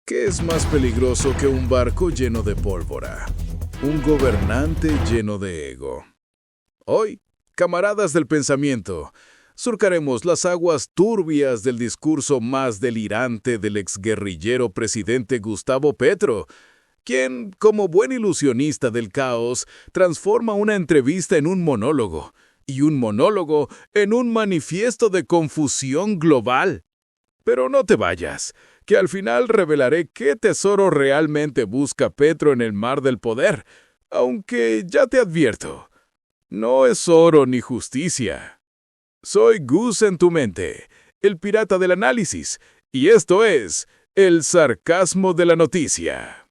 ¿Qué es más peligroso que un barco lleno de pólvora? Un gobernante lleno de ego. Hoy, camaradas del pensamiento, surcaremos las aguas turbias del discurso más delirante del exguerrillero presidente Gustavo Petro, quien, como buen ilusionista del caos, transforma una entrevista en un monólogo, y un monólogo en un manifiesto de confusión global. Pero no te vayas, que al final revelaré qué tesoro realmente busca Petro en el mar del poder, aunque ya te advierto, no es oro ni justicia. Soy Gus en tu mente, el pirata del análisis, y esto es el sarcasmo de la noticia.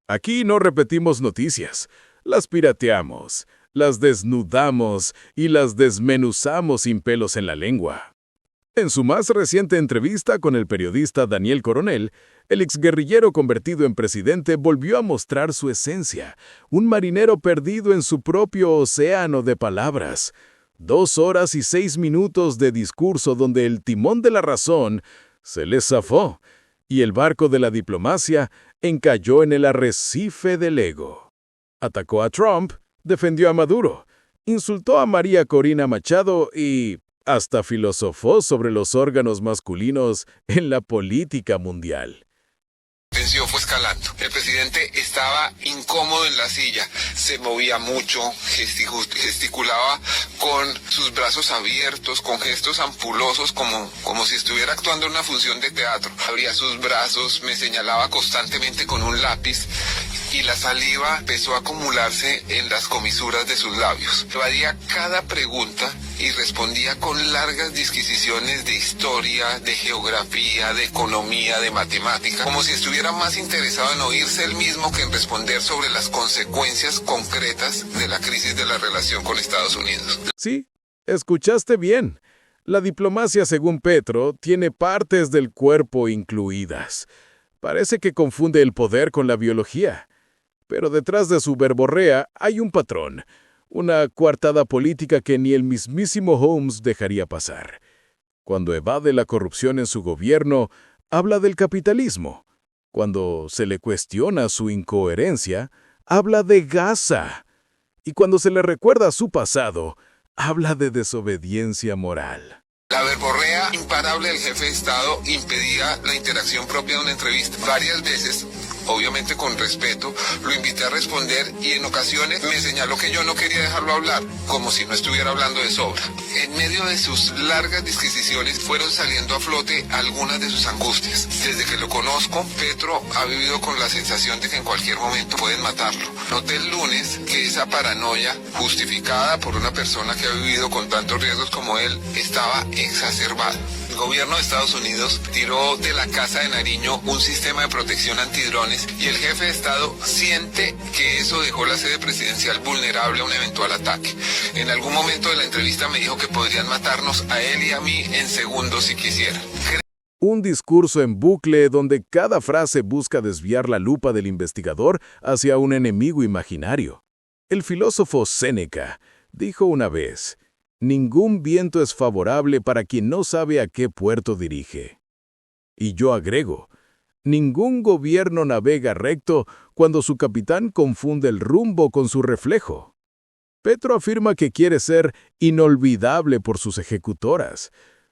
Aquí no repetimos noticias, las pirateamos, las desnudamos y las desmenuzamos sin pelos en la lengua. En su más reciente entrevista con el periodista Daniel Coronel, el exguerrillero convertido en presidente volvió a mostrar su esencia, un marinero perdido en su propio océano de palabras. 2 horas y 6 minutos de discurso donde el timón de la razón se le zafó y el barco de la diplomacia encalló en el arrecife del ego. Atacó a Trump, defendió a Maduro, insultó a María Corina Machado y hasta filosofó sobre los órganos masculinos en la política mundial. La tensión fue escalando. El presidente estaba incómodo en la silla, se movía mucho, gesticulaba con sus brazos abiertos, con gestos ampulosos, como si estuviera actuando en una función de teatro. Abría sus brazos, me señalaba constantemente con un lápiz y la saliva empezó a acumularse en las comisuras de sus labios. Evadía cada pregunta y respondía con largas disquisiciones de historia, de geografía, de economía, de matemática, como si estuviera más interesado en oírse él mismo que en responder sobre las consecuencias concretas de la crisis de la relación con Estados Unidos. Sí, escuchaste bien. La diplomacia, según Petro, tiene partes del cuerpo incluidas. Parece que confunde el poder con la biología. Pero detrás de su verborrea hay un patrón, una coartada política que ni el mismísimo Holmes dejaría pasar. Cuando evade la corrupción en su gobierno, habla del capitalismo. Cuando se le cuestiona su incoherencia, habla de Gaza. Y cuando se le recuerda su pasado, habla de desobediencia moral. La verborrea imparable del jefe de Estado impedía la interacción propia de una entrevista. Varias veces, obviamente con respeto, lo invité a responder y en ocasiones me señaló que yo no quería dejarlo hablar, como si no estuviera hablando de sobra. En medio de sus largas disquisiciones fueron saliendo a flote algunas de sus angustias. Desde que lo conozco, Petro ha vivido con la sensación de que en cualquier momento pueden matarlo. Noté el lunes que esa paranoia, justificada por una persona que ha vivido con tantos riesgos como él, estaba exacerbada. El gobierno de Estados Unidos tiró de la Casa de Nariño un sistema de protección antidrones y el jefe de Estado siente que eso dejó la sede presidencial vulnerable a un eventual ataque. En algún momento de la entrevista me dijo que podrían matarnos a él y a mí en segundos si quisieran. Un discurso en bucle donde cada frase busca desviar la lupa del investigador hacia un enemigo imaginario. El filósofo Séneca dijo una vez: ningún viento es favorable para quien no sabe a qué puerto dirige. Y yo agrego, ningún gobierno navega recto cuando su capitán confunde el rumbo con su reflejo. Petro afirma que quiere ser inolvidable por sus ejecutoras,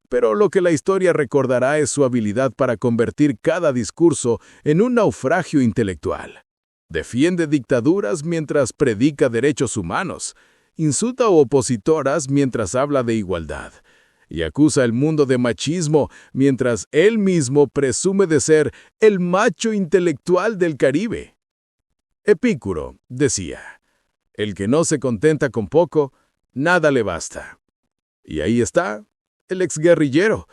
pero lo que la historia recordará es su habilidad para convertir cada discurso en un naufragio intelectual. Defiende dictaduras mientras predica derechos humanos, insulta a opositoras mientras habla de igualdad, y acusa al mundo de machismo mientras él mismo presume de ser el macho intelectual del Caribe. Epicuro decía, el que no se contenta con poco, nada le basta. Y ahí está, el exguerrillero,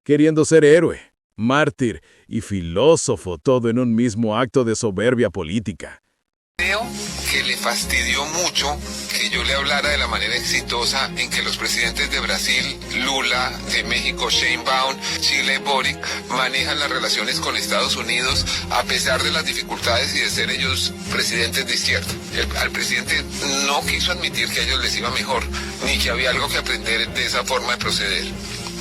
queriendo ser héroe, mártir y filósofo todo en un mismo acto de soberbia política. Creo que le fastidió mucho que yo le hablara de la manera exitosa en que los presidentes de Brasil, Lula, de México, Sheinbaum, Chile, Boric, manejan las relaciones con Estados Unidos a pesar de las dificultades y de ser ellos presidentes de izquierda. Al presidente no quiso admitir que a ellos les iba mejor, ni que había algo que aprender de esa forma de proceder.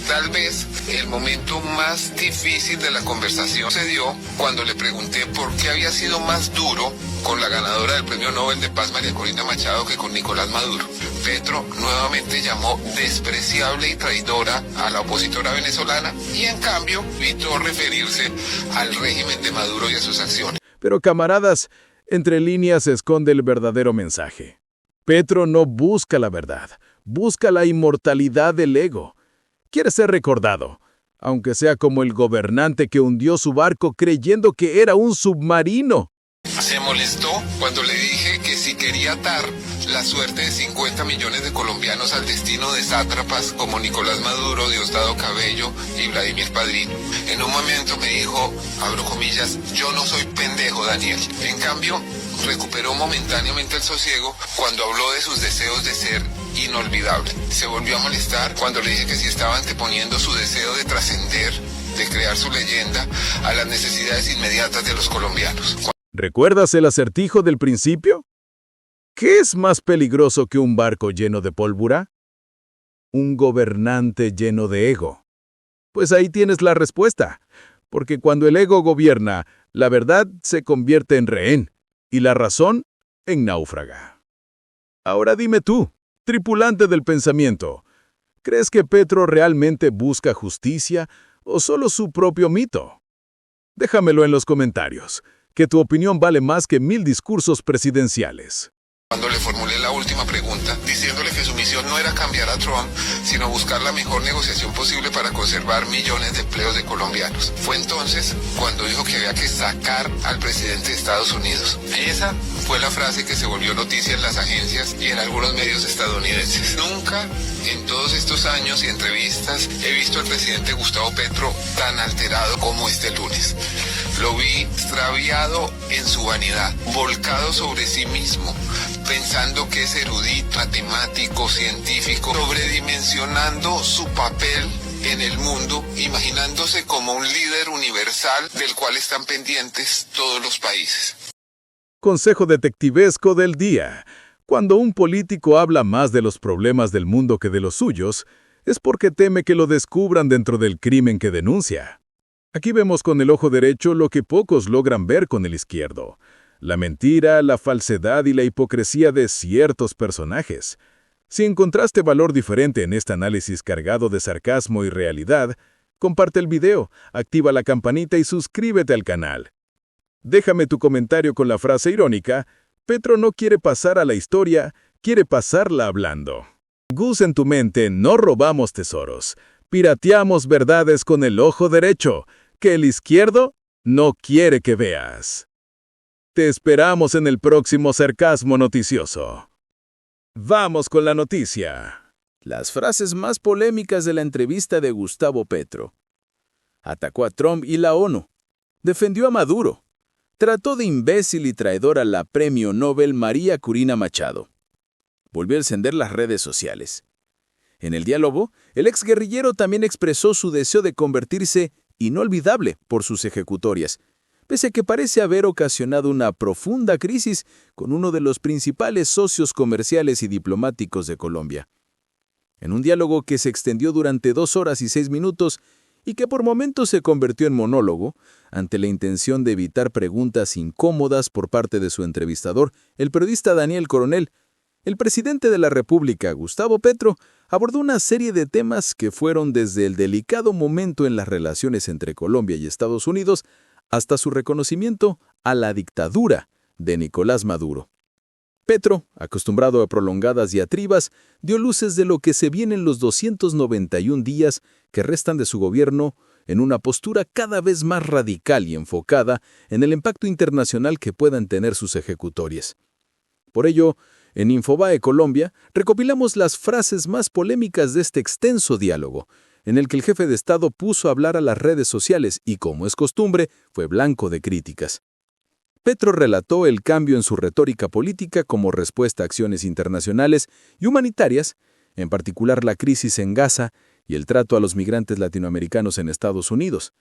Tal vez el momento más difícil de la conversación se dio cuando le pregunté por qué había sido más duro con la ganadora del Premio Nobel de Paz, María Corina Machado, que con Nicolás Maduro. Petro nuevamente llamó despreciable y traidora a la opositora venezolana y en cambio evitó referirse al régimen de Maduro y a sus acciones. Pero camaradas, entre líneas se esconde el verdadero mensaje. Petro no busca la verdad, busca la inmortalidad del ego. Quiere ser recordado, aunque sea como el gobernante que hundió su barco creyendo que era un submarino. Se molestó cuando le dije que si quería atar la suerte de 50 millones de colombianos al destino de sátrapas como Nicolás Maduro, Diosdado Cabello y Vladimir Padrino. En un momento me dijo, abro comillas, yo no soy pendejo, Daniel. En cambio, recuperó momentáneamente el sosiego cuando habló de sus deseos de ser inolvidable. Se volvió a molestar cuando le dije que si estaba anteponiendo su deseo de trascender, de crear su leyenda, a las necesidades inmediatas de los colombianos. ¿Recuerdas el acertijo del principio? ¿Qué es más peligroso que un barco lleno de pólvora? Un gobernante lleno de ego. Pues ahí tienes la respuesta, porque cuando el ego gobierna, la verdad se convierte en rehén y la razón en náufraga. Ahora dime tú, tripulante del pensamiento, ¿crees que Petro realmente busca justicia o solo su propio mito? Déjamelo en los comentarios, que tu opinión vale más que 1000 discursos presidenciales. Cuando le formulé la última pregunta, diciéndole que su misión no era cambiar a Trump, sino buscar la mejor negociación posible para conservar millones de empleos de colombianos. Fue entonces cuando dijo que había que sacar al presidente de Estados Unidos. Esa fue la frase que se volvió noticia en las agencias y en algunos medios estadounidenses. Nunca en todos estos años y entrevistas he visto al presidente Gustavo Petro tan alterado como este lunes. Lo vi extraviado en su vanidad, volcado sobre sí mismo, pensando que es erudito, matemático, científico, sobredimensionando su papel en el mundo, imaginándose como un líder universal del cual están pendientes todos los países. Consejo detectivesco del día. Cuando un político habla más de los problemas del mundo que de los suyos, es porque teme que lo descubran dentro del crimen que denuncia. Aquí vemos con el ojo derecho lo que pocos logran ver con el izquierdo: la mentira, la falsedad y la hipocresía de ciertos personajes. Si encontraste valor diferente en este análisis cargado de sarcasmo y realidad, comparte el video, activa la campanita y suscríbete al canal. Déjame tu comentario con la frase irónica: Petro no quiere pasar a la historia, quiere pasarla hablando. Gus en tu mente, no robamos tesoros, pirateamos verdades con el ojo derecho, que el izquierdo no quiere que veas. Te esperamos en el próximo sarcasmo noticioso. Vamos con la noticia. Las frases más polémicas de la entrevista de Gustavo Petro. Atacó a Trump y la ONU. Defendió a Maduro. Trató de imbécil y traidor a la Premio Nobel María Corina Machado. Volvió a encender las redes sociales. En el diálogo, el exguerrillero también expresó su deseo de convertirse inolvidable por sus ejecutorias, pese a que parece haber ocasionado una profunda crisis con uno de los principales socios comerciales y diplomáticos de Colombia. En un diálogo que se extendió durante 2 horas y 6 minutos y que por momentos se convirtió en monólogo, ante la intención de evitar preguntas incómodas por parte de su entrevistador, el periodista Daniel Coronel, el presidente de la República, Gustavo Petro, abordó una serie de temas que fueron desde el delicado momento en las relaciones entre Colombia y Estados Unidos hasta su reconocimiento a la dictadura de Nicolás Maduro. Petro, acostumbrado a prolongadas diatribas, dio luces de lo que se viene en los 291 días que restan de su gobierno en una postura cada vez más radical y enfocada en el impacto internacional que puedan tener sus ejecutorias. Por ello, en Infobae Colombia, recopilamos las frases más polémicas de este extenso diálogo, en el que el jefe de Estado puso a hablar a las redes sociales y, como es costumbre, fue blanco de críticas. Petro relató el cambio en su retórica política como respuesta a acciones internacionales y humanitarias, en particular la crisis en Gaza y el trato a los migrantes latinoamericanos en Estados Unidos.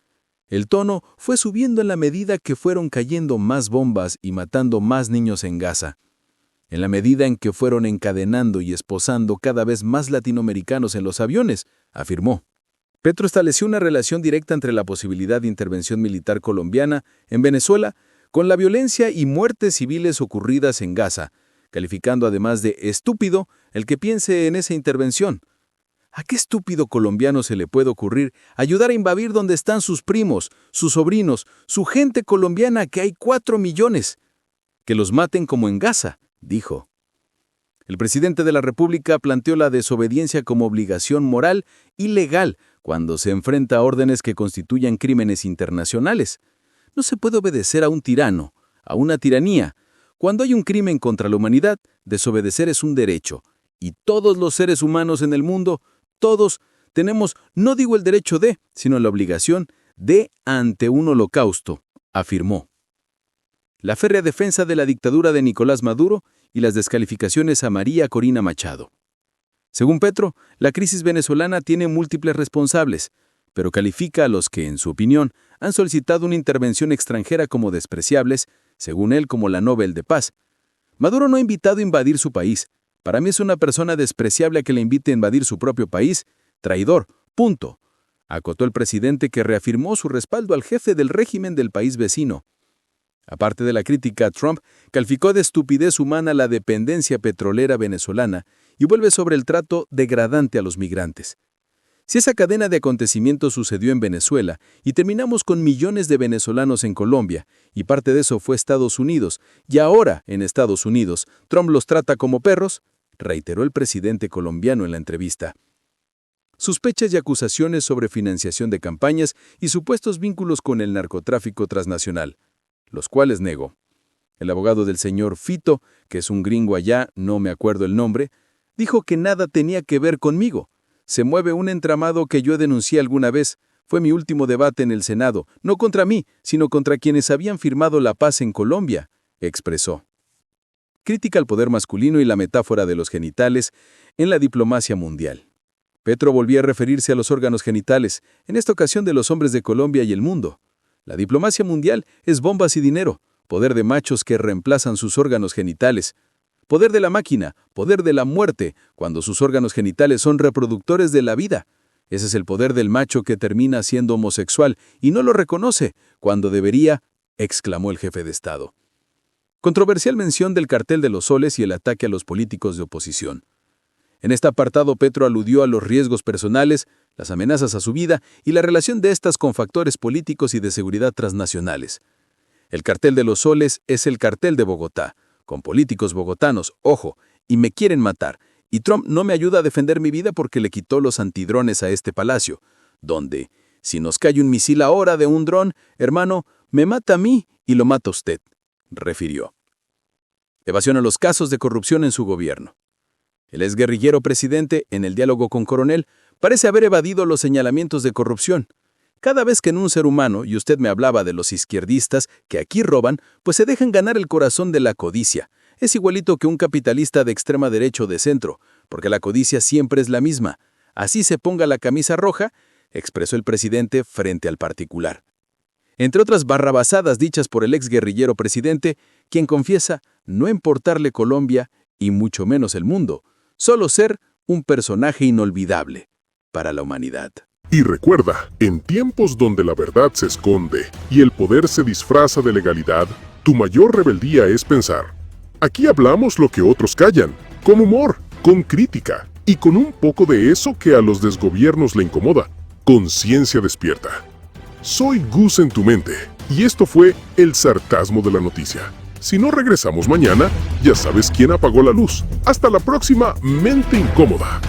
El tono fue subiendo en la medida que fueron cayendo más bombas y matando más niños en Gaza, en la medida en que fueron encadenando y esposando cada vez más latinoamericanos en los aviones, afirmó. Petro estableció una relación directa entre la posibilidad de intervención militar colombiana en Venezuela con la violencia y muertes civiles ocurridas en Gaza, calificando además de estúpido el que piense en esa intervención. ¿A qué estúpido colombiano se le puede ocurrir ayudar a invadir donde están sus primos, sus sobrinos, su gente colombiana, que hay 4 millones? Que los maten como en Gaza, dijo. El presidente de la República planteó la desobediencia como obligación moral y legal cuando se enfrenta a órdenes que constituyan crímenes internacionales. No se puede obedecer a un tirano, a una tiranía. Cuando hay un crimen contra la humanidad, desobedecer es un derecho. Y todos los seres humanos en el mundo, todos, tenemos, no digo el derecho de, sino la obligación de ante un holocausto, afirmó. La férrea defensa de la dictadura de Nicolás Maduro y las descalificaciones a María Corina Machado. Según Petro, la crisis venezolana tiene múltiples responsables, pero califica a los que, en su opinión, han solicitado una intervención extranjera como despreciables, según él como la Nobel de Paz. Maduro no ha invitado a invadir su país. Para mí es una persona despreciable a que le invite a invadir su propio país. Traidor, punto. Acotó el presidente, que reafirmó su respaldo al jefe del régimen del país vecino. Aparte de la crítica a Trump, calificó de estupidez humana la dependencia petrolera venezolana y vuelve sobre el trato degradante a los migrantes. Si esa cadena de acontecimientos sucedió en Venezuela y terminamos con millones de venezolanos en Colombia, y parte de eso fue Estados Unidos, y ahora en Estados Unidos Trump los trata como perros, reiteró el presidente colombiano en la entrevista. Sospechas y acusaciones sobre financiación de campañas y supuestos vínculos con el narcotráfico transnacional, los cuales negó. El abogado del señor Fito, que es un gringo allá, no me acuerdo el nombre, dijo que nada tenía que ver conmigo. Se mueve un entramado que yo denuncié alguna vez. Fue mi último debate en el Senado, no contra mí, sino contra quienes habían firmado la paz en Colombia, expresó. Crítica al poder masculino y la metáfora de los genitales en la diplomacia mundial. Petro volvió a referirse a los órganos genitales, en esta ocasión de los hombres de Colombia y el mundo. La diplomacia mundial es bombas y dinero, poder de machos que reemplazan sus órganos genitales. Poder de la máquina, poder de la muerte, cuando sus órganos genitales son reproductores de la vida. Ese es el poder del macho que termina siendo homosexual y no lo reconoce, cuando debería, exclamó el jefe de Estado. Controversial mención del cartel de los soles y el ataque a los políticos de oposición. En este apartado, Petro aludió a los riesgos personales, las amenazas a su vida y la relación de estas con factores políticos y de seguridad transnacionales. El cartel de los soles es el cartel de Bogotá, con políticos bogotanos, ojo, y me quieren matar, y Trump no me ayuda a defender mi vida porque le quitó los antidrones a este palacio, donde, si nos cae un misil ahora de un dron, hermano, me mata a mí y lo mata a usted, refirió. Evasión a los casos de corrupción en su gobierno. El exguerrillero presidente, en el diálogo con Coronel, parece haber evadido los señalamientos de corrupción. Cada vez que en un ser humano, y usted me hablaba de los izquierdistas que aquí roban, pues se dejan ganar el corazón de la codicia. Es igualito que un capitalista de extrema derecha o de centro, porque la codicia siempre es la misma. Así se ponga la camisa roja, expresó el presidente frente al particular. Entre otras barrabasadas dichas por el exguerrillero presidente, quien confiesa no importarle Colombia y mucho menos el mundo, solo ser un personaje inolvidable para la humanidad. Y recuerda, en tiempos donde la verdad se esconde y el poder se disfraza de legalidad, tu mayor rebeldía es pensar. Aquí hablamos lo que otros callan, con humor, con crítica y con un poco de eso que a los desgobiernos le incomoda. Conciencia despierta. Soy Gus en tu mente y esto fue el sarcasmo de la noticia. Si no regresamos mañana, ya sabes quién apagó la luz. Hasta la próxima Mente Incómoda.